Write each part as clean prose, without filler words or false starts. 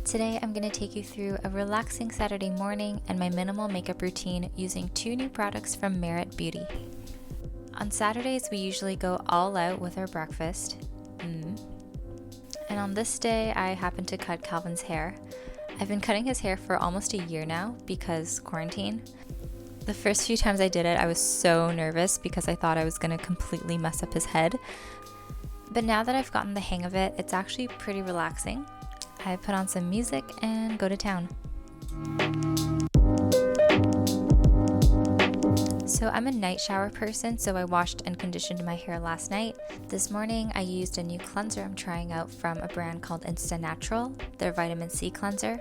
Today I'm going to take you through a relaxing Saturday morning and my minimal makeup routine using 2 new products from Merit Beauty. On Saturdays we usually go all out with our breakfast. And on this day I happened to cut Calvin's hair. I've been cutting his hair for almost a year now because quarantine. The first few times I did it I was so nervous because I thought I was going to completely mess up his head. But now that I've gotten the hang of it, it's actually pretty relaxing. I put on some music and go to town. So I'm a night shower person, so I washed and conditioned my hair last night. This morning I used a new cleanser I'm trying out from a brand called Natural, their vitamin C cleanser.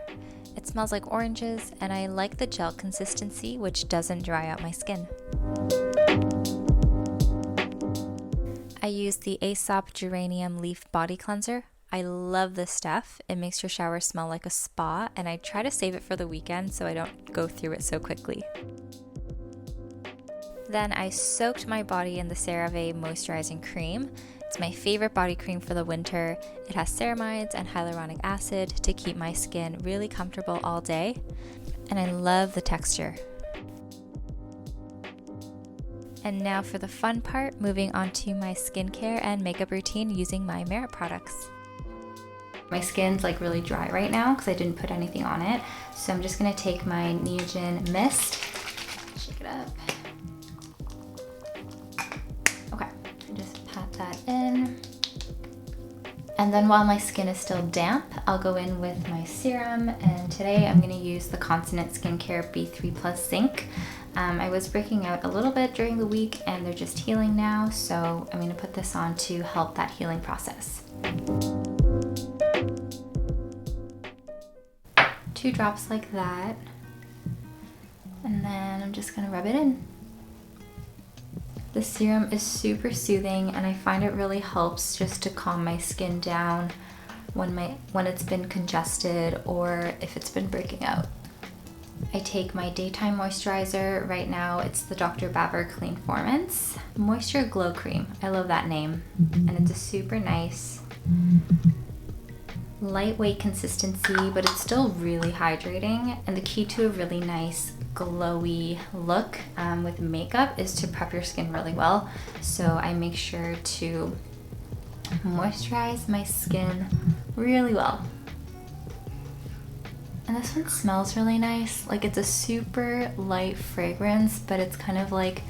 It smells like oranges and I like the gel consistency, which doesn't dry out my skin. I used the Aesop Geranium Leaf Body Cleanser. I love this stuff. It makes your shower smell like a spa, and I try to save it for the weekend so I don't go through it so quickly. Then I soaked my body in the CeraVe Moisturizing Cream. It's my favorite body cream for the winter. It has ceramides and hyaluronic acid to keep my skin really comfortable all day, and I love the texture. And now for the fun part, moving on to my skincare and makeup routine using my Merit products. My skin's like really dry right now because I didn't put anything on it. So I'm just gonna take my Neogen Mist, shake it up. Okay, just pat that in. And then while my skin is still damp, I'll go in with my serum. And today I'm gonna use the Consonant Skincare B3+ Zinc. I was breaking out a little bit during the week and they're just healing now. So I'm gonna put this on to help that healing process. 2 drops like that, and then I'm just gonna rub it in. The serum is super soothing and I find it really helps just to calm my skin down when it's been congested or if it's been breaking out. I take my daytime moisturizer. Right now it's the Dr. Baber Cleanformance Moisture Glow Cream. I love that name, and it's a super nice lightweight consistency, but it's still really hydrating. And the key to a really nice glowy look with makeup is to prep your skin really well. So I make sure to moisturize my skin really well. And this one smells really nice. Like, it's a super light fragrance, but it's kind of like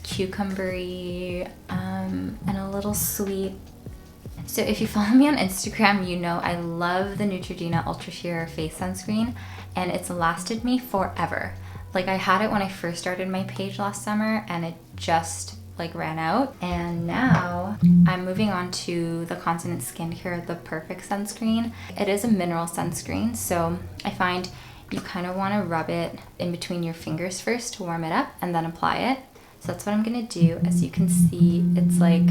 cucumbery and a little sweet. So if you follow me on Instagram, you know I love the Neutrogena Ultra Sheer Face Sunscreen, and it's lasted me forever. Like, I had it when I first started my page last summer and it just like ran out. And now I'm moving on to the Consonant Skincare The Perfect Sunscreen. It is a mineral sunscreen, so I find you kind of want to rub it in between your fingers first to warm it up and then apply it. So that's what I'm gonna do. As you can see, it's like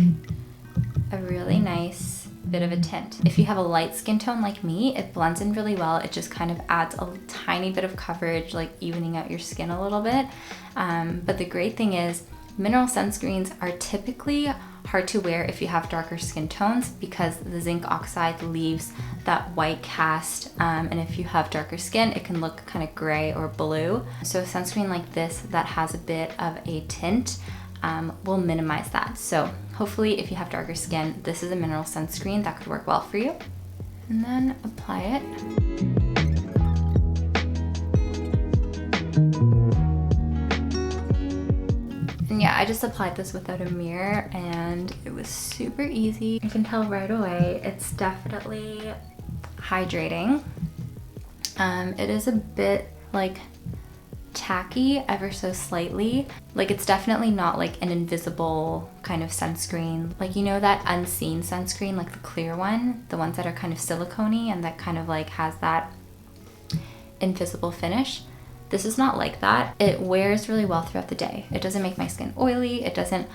a really nice bit of a tint. If you have a light skin tone like me, it blends in really well. It just kind of adds a tiny bit of coverage, like evening out your skin a little bit. But the great thing is, mineral sunscreens are typically hard to wear if you have darker skin tones because the zinc oxide leaves that white cast, and if you have darker skin, it can look kind of gray or blue. So a sunscreen like this that has a bit of a tint will minimize that. So hopefully if you have darker skin, this is a mineral sunscreen that could work well for you. And then apply it. And yeah, I just applied this without a mirror and it was super easy. You can tell right away it's definitely hydrating. It is a bit like tacky ever so slightly. Like, it's definitely not like an invisible kind of sunscreen. Like, you know that unseen sunscreen, like the clear one, the ones that are kind of silicone-y and that kind of like has that invisible finish. This is not like that. It wears really well throughout the day. It doesn't make my skin oily. It doesn't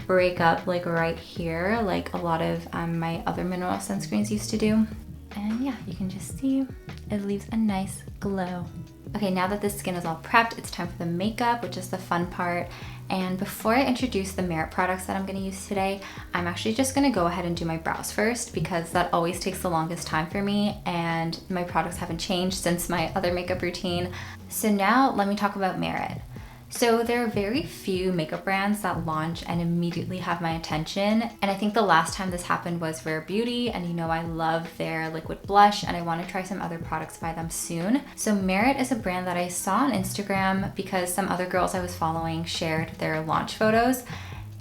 break up like right here like a lot of my other mineral sunscreens used to do. And yeah, you can just see it leaves a nice glow. Okay, now that the skin is all prepped, it's time for the makeup, which is the fun part. And before I introduce the Merit products that I'm going to use today, I'm actually just going to go ahead and do my brows first because that always takes the longest time for me and my products haven't changed since my other makeup routine. So now let me talk about Merit. So there are very few makeup brands that launch and immediately have my attention. And I think the last time this happened was Rare Beauty, and you know I love their liquid blush and I want to try some other products by them soon. So Merit is a brand that I saw on Instagram because some other girls I was following shared their launch photos.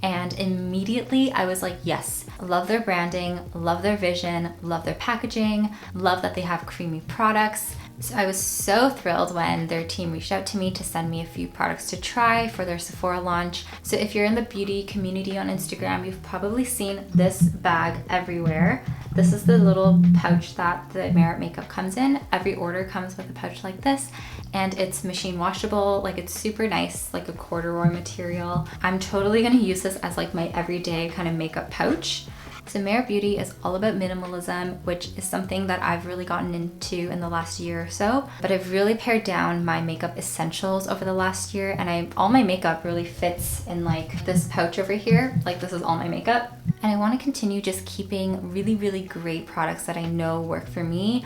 And immediately I was like, yes, love their branding, love their vision, love their packaging, love that they have creamy products. So I was so thrilled when their team reached out to me to send me a few products to try for their Sephora launch. So if you're in the beauty community on Instagram, you've probably seen this bag everywhere. This is the little pouch that the Merit makeup comes in. Every order comes with a pouch like this, and it's machine washable. Like, it's super nice, like a corduroy material. I'm totally gonna use this as like my everyday kind of makeup pouch. So Merit Beauty is all about minimalism, which is something that I've really gotten into in the last year or so. But I've really pared down my makeup essentials over the last year, and all my makeup really fits in like this pouch over here. Like, this is all my makeup. And I want to continue just keeping really, really great products that I know work for me,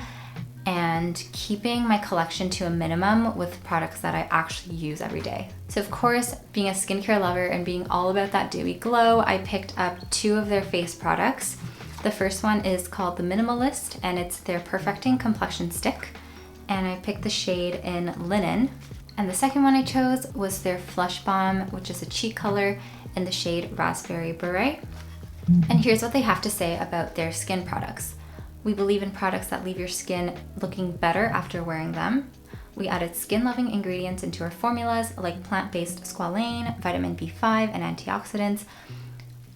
and keeping my collection to a minimum with products that I actually use every day. So of course, being a skincare lover and being all about that dewy glow, I picked up 2 of their face products. The first one is called the Minimalist, and it's their Perfecting Complexion Stick. And I picked the shade in Linen. And the second one I chose was their Flush Balm, which is a cheek color in the shade Raspberry Beret. And here's what they have to say about their skin products. We believe in products that leave your skin looking better after wearing them. We added skin-loving ingredients into our formulas like plant-based squalane, vitamin B5, and antioxidants.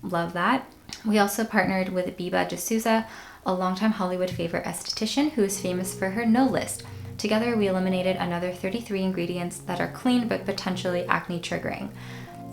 Love that. We also partnered with Biba D'Souza, a longtime Hollywood favorite esthetician who is famous for her no list. Together, we eliminated another 33 ingredients that are clean but potentially acne triggering.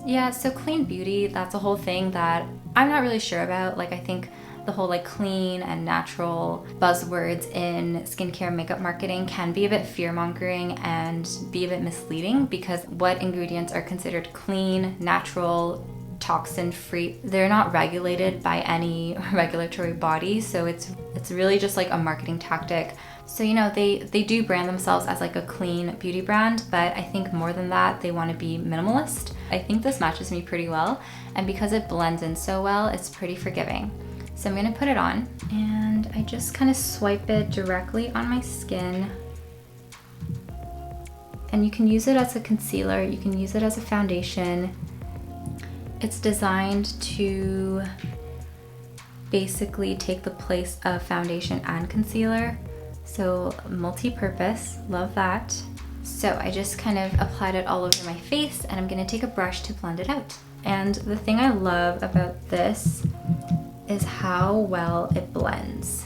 Yeah, so clean beauty, that's a whole thing that I'm not really sure about. Like, I think the whole like clean and natural buzzwords in skincare and makeup marketing can be a bit fear-mongering and be a bit misleading, because what ingredients are considered clean, natural, toxin-free, they're not regulated by any regulatory body. So it's really just like a marketing tactic. So, you know, they do brand themselves as like a clean beauty brand, but I think more than that, they want to be minimalist. I think this matches me pretty well, and because it blends in so well, it's pretty forgiving. So I'm gonna put it on, and I just kind of swipe it directly on my skin. And you can use it as a concealer, you can use it as a foundation. It's designed to basically take the place of foundation and concealer. So multi-purpose, love that. So I just kind of applied it all over my face, and I'm gonna take a brush to blend it out. And the thing I love about this is how well it blends.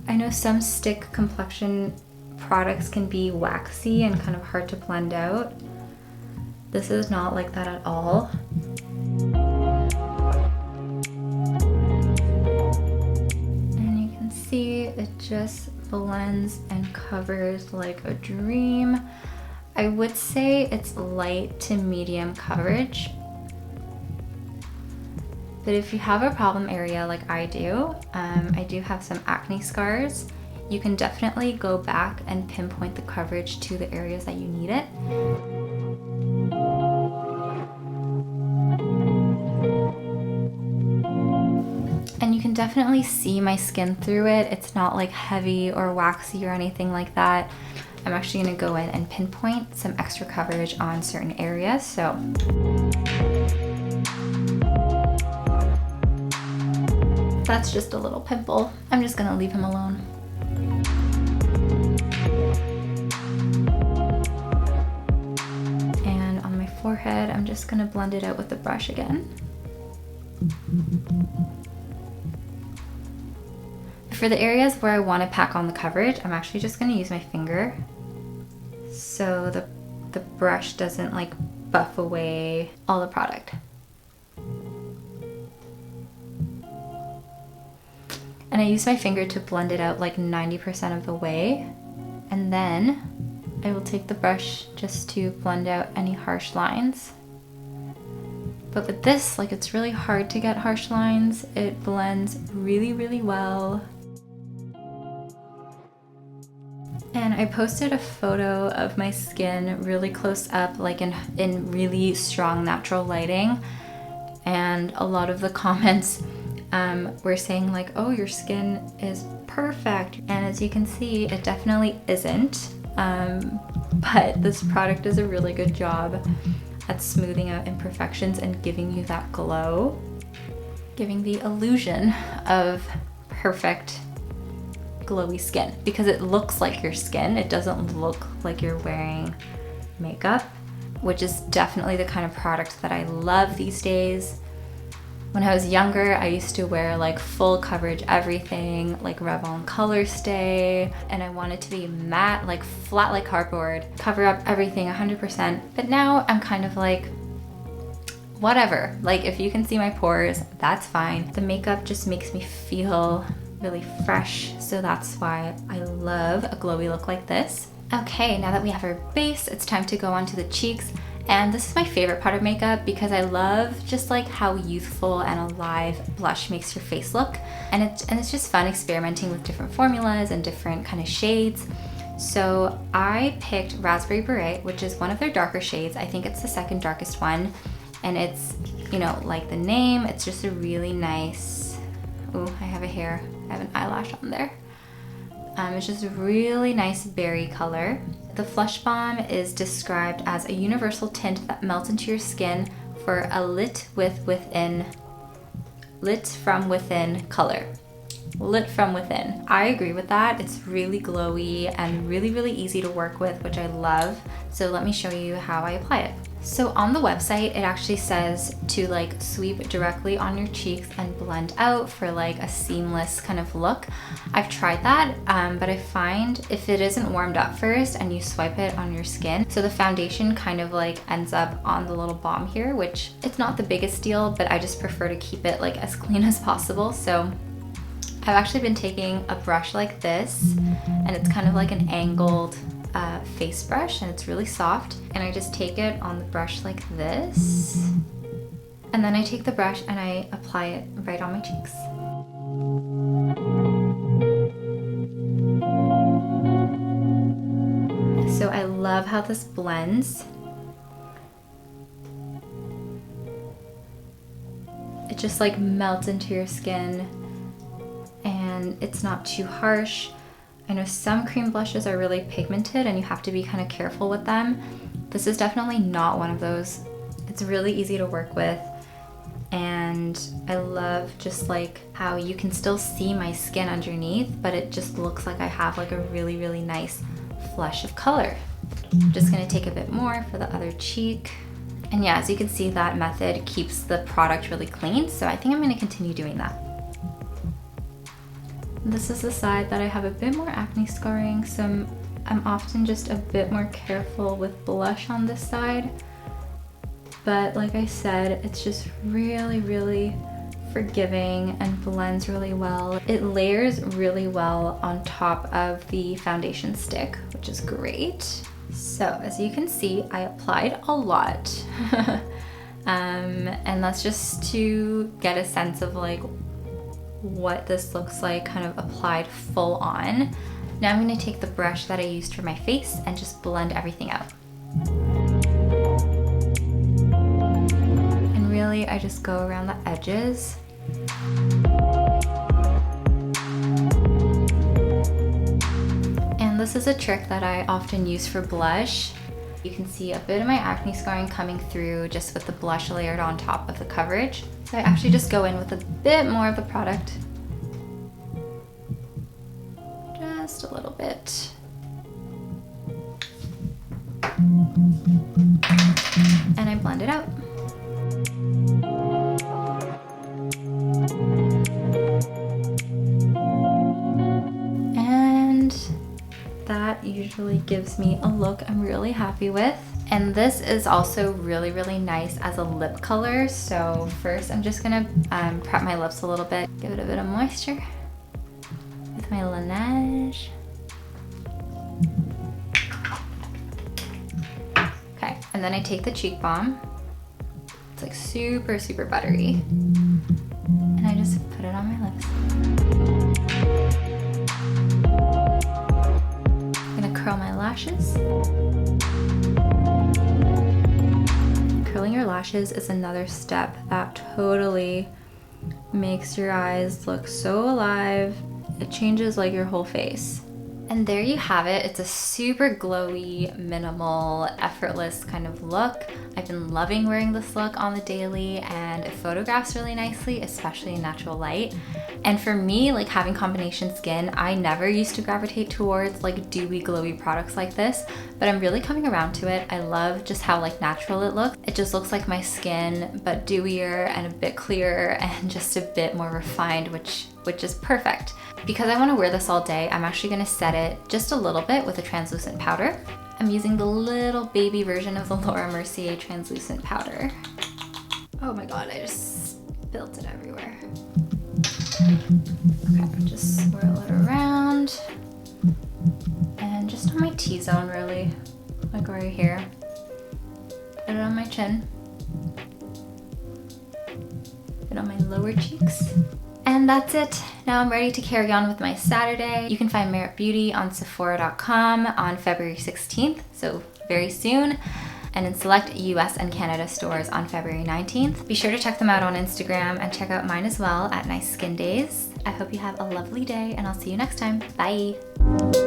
I know some stick complexion products can be waxy and kind of hard to blend out. This is not like that at all. And you can see it just blends and covers like a dream. I would say it's light to medium coverage. But if you have a problem area like I do have some acne scars, you can definitely go back and pinpoint the coverage to the areas that you need it. And you can definitely see my skin through it. It's not like heavy or waxy or anything like that. I'm actually gonna go in and pinpoint some extra coverage on certain areas. So that's just a little pimple. I'm just gonna leave him alone. And on my forehead, I'm just gonna blend it out with the brush again. For the areas where I wanna pack on the coverage, I'm actually just gonna use my finger so the brush doesn't like buff away all the product. And I use my finger to blend it out like 90% of the way. And then I will take the brush just to blend out any harsh lines. But with this, like, it's really hard to get harsh lines. It blends really, really well. And I posted a photo of my skin really close up, like in really strong natural lighting. And a lot of the comments were saying like, oh, your skin is perfect. And as you can see, it definitely isn't. But this product does a really good job at smoothing out imperfections and giving you that glow, giving the illusion of perfect glowy skin, because it looks like your skin. It doesn't look like you're wearing makeup, which is definitely the kind of product that I love these days. When I was younger, I used to wear like full coverage everything, like Revlon Color Stay, and I wanted to be matte, like flat like cardboard, cover up everything 100%. But now I'm kind of like, whatever. Like, if you can see my pores, that's fine. The makeup just makes me feel really fresh, so that's why I love a glowy look like this. Okay, now that we have our base, it's time to go on to the cheeks. And this is my favorite part of makeup because I love just like how youthful and alive blush makes your face look. And it's just fun experimenting with different formulas and different kind of shades. So I picked Raspberry Beret, which is one of their darker shades. I think it's the second darkest one. And it's, you know, like the name, it's just a really nice, oh, I have an eyelash on there. It's just a really nice berry color. The Flush Bomb is described as a universal tint that melts into your skin for a lit from within color. Lit from within. I agree with that. It's really glowy and really, really easy to work with, which I love. So let me show you how I apply it. So on the website, it actually says to like sweep directly on your cheeks and blend out for like a seamless kind of look. I've tried that, but I find if it isn't warmed up first and you swipe it on your skin, so the foundation kind of like ends up on the little balm here, which it's not the biggest deal, but I just prefer to keep it like as clean as possible. So I've actually been taking a brush like this, and it's kind of like an angled face brush, and it's really soft, and I just take it on the brush like this, and then I take the brush and I apply it right on my cheeks. So I love how this blends. It just like melts into your skin and it's not too harsh. I know some cream blushes are really pigmented and you have to be kind of careful with them. This is definitely not one of those. It's really easy to work with, and I love just like how you can still see my skin underneath, but it just looks like I have like a really, really nice flush of color. I'm just gonna take a bit more for the other cheek. And yeah, as you can see, that method keeps the product really clean, so I think I'm gonna continue doing that. This is the side that I have a bit more acne scarring, so I'm often just a bit more careful with blush on this side. But like I said, it's just really, really forgiving and blends really well. It layers really well on top of the foundation stick, which is great. So as you can see, I applied a lot. And that's just to get a sense of like what this looks like kind of applied full on. Now I'm going to take the brush that I used for my face and just blend everything out. And really, I just go around the edges. And this is a trick that I often use for blush. You can see a bit of my acne scarring coming through just with the blush layered on top of the coverage. So I actually just go in with a bit more of the product. Just a little bit. And I blend it out. And that usually gives me a look I'm really happy with. And this is also really, really nice as a lip color. So first I'm just gonna prep my lips a little bit, give it a bit of moisture with my Laneige. Okay, and then I take the cheek balm It's like super, super buttery. And I just put it on my lips. I'm gonna curl my lashes. Curling your lashes is another step that totally makes your eyes look so alive. It changes like your whole face. And there you have it. It's a super glowy, minimal, effortless kind of look. I've been loving wearing this look on the daily, and it photographs really nicely, especially in natural light. And for me, like having combination skin, I never used to gravitate towards like dewy, glowy products like this, but I'm really coming around to it. I love just how like natural it looks. It just looks like my skin, but dewier and a bit clearer and just a bit more refined, which is perfect. Because I want to wear this all day, I'm actually going to set it just a little bit with a translucent powder. I'm using the little baby version of the Laura Mercier translucent powder. Oh my god, I just spilled it everywhere. Okay, just swirl it around. And just on my T-zone really, like right here. Put it on my chin. Put it on my lower cheeks. And that's it. Now I'm ready to carry on with my Saturday. You can find Merit Beauty on Sephora.com on February 16th, so very soon, and in select US and Canada stores on February 19th. Be sure to check them out on Instagram and check out mine as well at NICESKINDAYS. I hope you have a lovely day, and I'll see you next time. Bye.